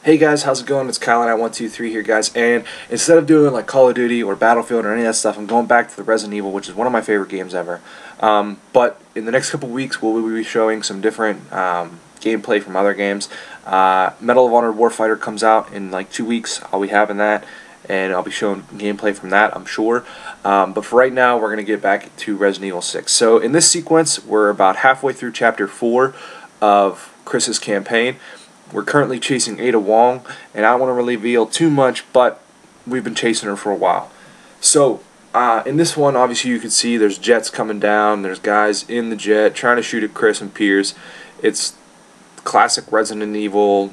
Hey guys, how's it going? It's Kyle and I123 here, guys. And instead of doing like Call of Duty or Battlefield or any of that stuff, I'm going back to the Resident Evil, which is one of my favorite games ever. But in the next couple weeks, we'll be showing some different gameplay from other games. Medal of Honor Warfighter comes out in like 2 weeks. I'll be having that, and I'll be showing gameplay from that, I'm sure. But for right now, we're going to get back to Resident Evil 6. So in this sequence, we're about halfway through Chapter 4 of Chris's campaign. We're currently chasing Ada Wong, and I don't want to really reveal too much, but we've been chasing her for a while. So, in this one, obviously you can see there's jets coming down, there's guys in the jet trying to shoot at Chris and Piers. It's classic Resident Evil,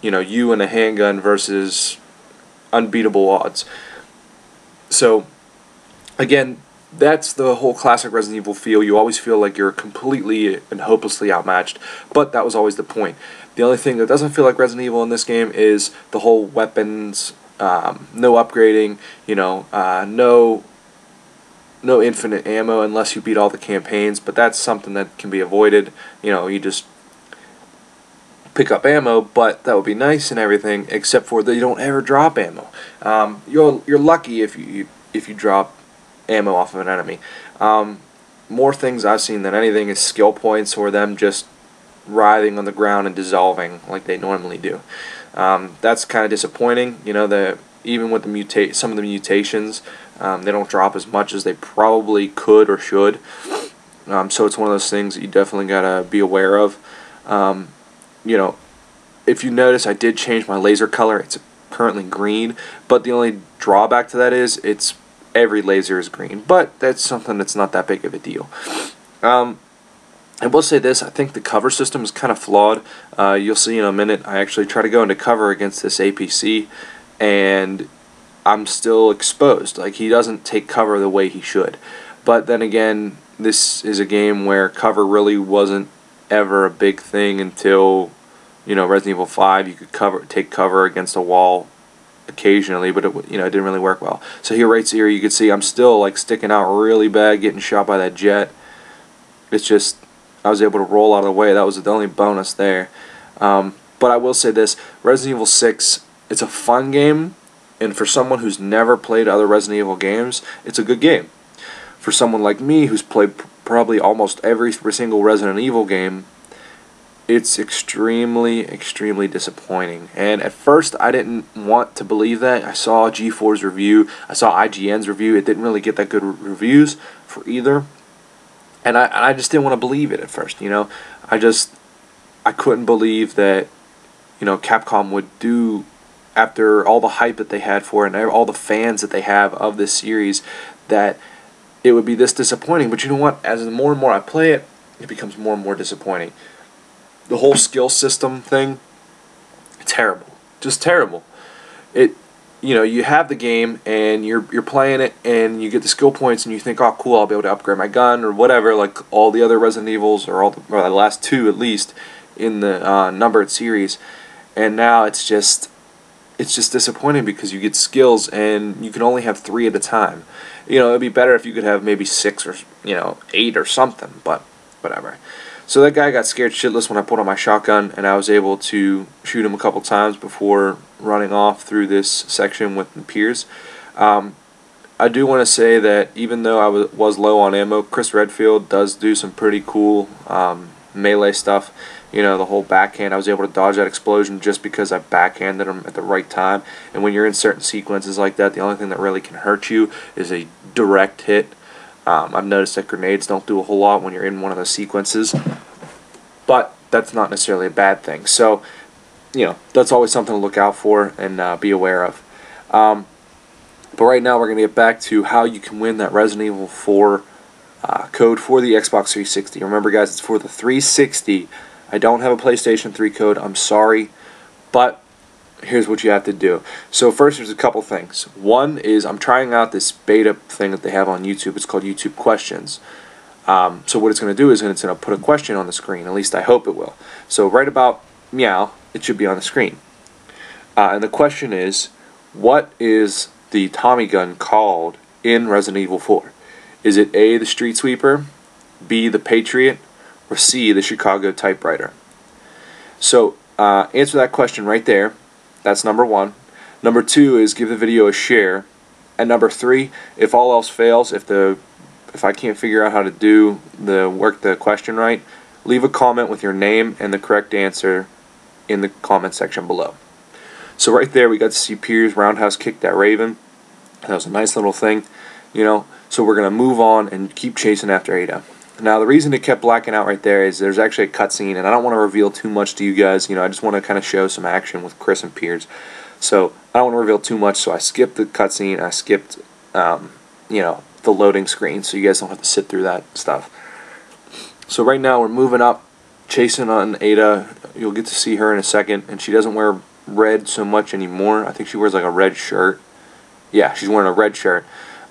you and a handgun versus unbeatable odds. So, again, that's the whole classic Resident Evil feel. You always feel like you're completely and hopelessly outmatched, but that was always the point. The only thing that doesn't feel like Resident Evil in this game is the whole weapons, no upgrading, no infinite ammo unless you beat all the campaigns, but that's something that can be avoided. You just pick up ammo, but that would be nice and everything, except for that you don't ever drop ammo. You're lucky if you drop ammo off of an enemy. More things I've seen than anything is skill points or them just writhing on the ground and dissolving like they normally do. That's kind of disappointing. Even with some of the mutations, they don't drop as much as they probably could or should. So it's one of those things that you definitely gotta be aware of. If you notice, I did change my laser color. It's currently green, but the only drawback to that is every laser is green, but that's something that's not that big of a deal. I will say this, I think the cover system is kind of flawed. You'll see in a minute, I actually try to go into cover against this APC, and I'm still exposed. Like, he doesn't take cover the way he should. But then again, this is a game where cover really wasn't ever a big thing until, Resident Evil 5. You could take cover against a wall occasionally, but it didn't really work well. So right here you can see I'm still like sticking out really bad, getting shot by that jet. It's just I was able to roll out of the way. That was the only bonus there. But I will say this, Resident Evil 6, it's a fun game, and for someone who's never played other Resident Evil games, it's a good game. For someone like me who's played probably almost every single Resident Evil game, it's extremely, extremely disappointing. And at first, I didn't want to believe that. I saw G4's review. I saw IGN's review. It didn't really get that good reviews for either. And I just didn't want to believe it at first, I couldn't believe that, Capcom would do, after all the hype that they had for it and all the fans that they have of this series, that it would be this disappointing. But you know what? As the more and more I play it, it becomes more and more disappointing. The whole skill system thing, terrible, just terrible. You have the game and you're playing it and you get the skill points and you think, oh cool, I'll be able to upgrade my gun or whatever, like all the other Resident Evils or the last two at least in the numbered series. And now it's just disappointing because you get skills and you can only have 3 at a time. It'd be better if you could have maybe 6 or 8 or something, but whatever. So that guy got scared shitless when I put on my shotgun, and I was able to shoot him a couple times before running off through this section with the Piers. I do want to say that even though I was low on ammo, Chris Redfield does do some pretty cool melee stuff. The whole backhand, I was able to dodge that explosion just because I backhanded him at the right time. And when you're in certain sequences like that, the only thing that really can hurt you is a direct hit. I've noticed that grenades don't do a whole lot when you're in one of those sequences, but that's not necessarily a bad thing. So, that's always something to look out for and be aware of. But right now we're going to get back to how you can win that Resident Evil 4 code for the Xbox 360. Remember guys, it's for the 360. I don't have a PlayStation 3 code, I'm sorry, but here's what you have to do. So first, there's a couple things. One is I'm trying out this beta thing that they have on YouTube. It's called YouTube Questions. So what it's going to do is it's going to put a question on the screen. At least I hope it will. So right about meow, it should be on the screen. And the question is, what is the Tommy gun called in Resident Evil 4? Is it A, the Street Sweeper, B, the Patriot, or C, the Chicago Typewriter? So answer that question right there, That's number 1. Number 2 is give the video a share. And number 3, if all else fails, if I can't figure out how to do the question right, leave a comment with your name and the correct answer in the comment section below. So right there we got to see Piers roundhouse kick that Raven. That was a nice little thing, you know. So we're going to move on and keep chasing after Ada. Now the reason it kept blacking out right there is there's actually a cutscene, and I don't want to reveal too much to you guys. You know, I just want to kind of show some action with Chris and Piers. So I don't want to reveal too much, so I skipped the cutscene. I skipped, you know, the loading screen, so you guys don't have to sit through that stuff. So right now we're moving up, chasing on Ada. You'll get to see her in a second, and she doesn't wear red so much anymore. I think she wears like a red shirt. Yeah, she's wearing a red shirt.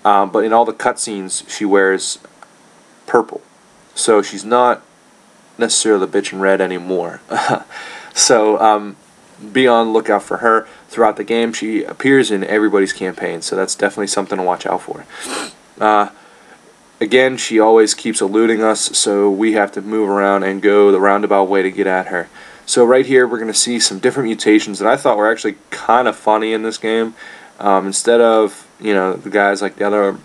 But in all the cutscenes, she wears purple. So she's not necessarily the bitch in red anymore. So be on the lookout for her throughout the game. She appears in everybody's campaign, so that's definitely something to watch out for. Again, she always keeps eluding us, so we have to move around and go the roundabout way to get at her. So right here we're going to see some different mutations that I thought were actually kind of funny in this game. Instead of, you know, the guys like the other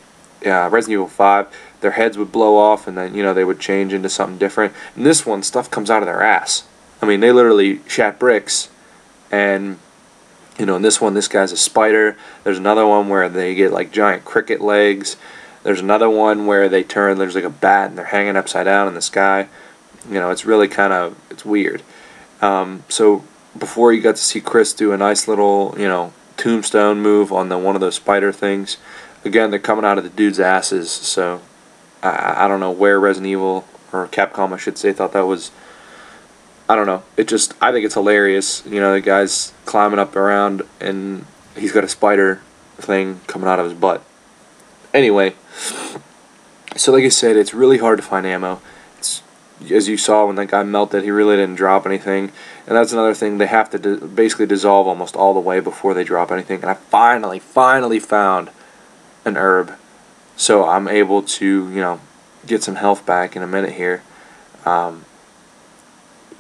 Resident Evil 5, their heads would blow off and then, you know, they would change into something different. In this one, stuff comes out of their ass. I mean, they literally shat bricks. And, you know, in this one, this guy's a spider. There's another one where they get like giant cricket legs. There's another one where they turn, there's like a bat and they're hanging upside down in the sky. You know, it's really kind of, it's weird. So before you got to see Chris do a nice little, you know, tombstone move on one of those spider things. Again, they're coming out of the dude's asses, so I don't know where Resident Evil, or Capcom I should say, thought that was, I don't know. I think it's hilarious. You know, the guy's climbing up around and he's got a spider thing coming out of his butt. Anyway, so like I said, it's really hard to find ammo. As you saw when that guy melted, he really didn't drop anything. And that's another thing, they have to basically dissolve almost all the way before they drop anything. And I finally found an herb. So I'm able to, you know, get some health back in a minute here.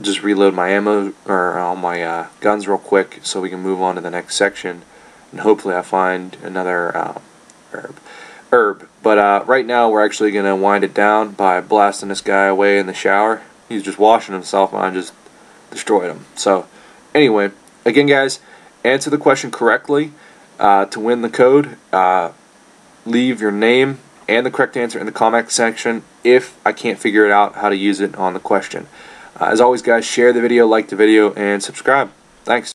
Just reload my ammo, or all my guns real quick so we can move on to the next section. And hopefully I find another herb. But right now we're actually going to wind it down by blasting this guy away in the shower. He's just washing himself and I just destroyed him. So anyway, again guys, answer the question correctly to win the code. Leave your name and the correct answer in the comment section if I can't figure it out how to use it on the question. As always guys, share the video, like the video, and subscribe. Thanks.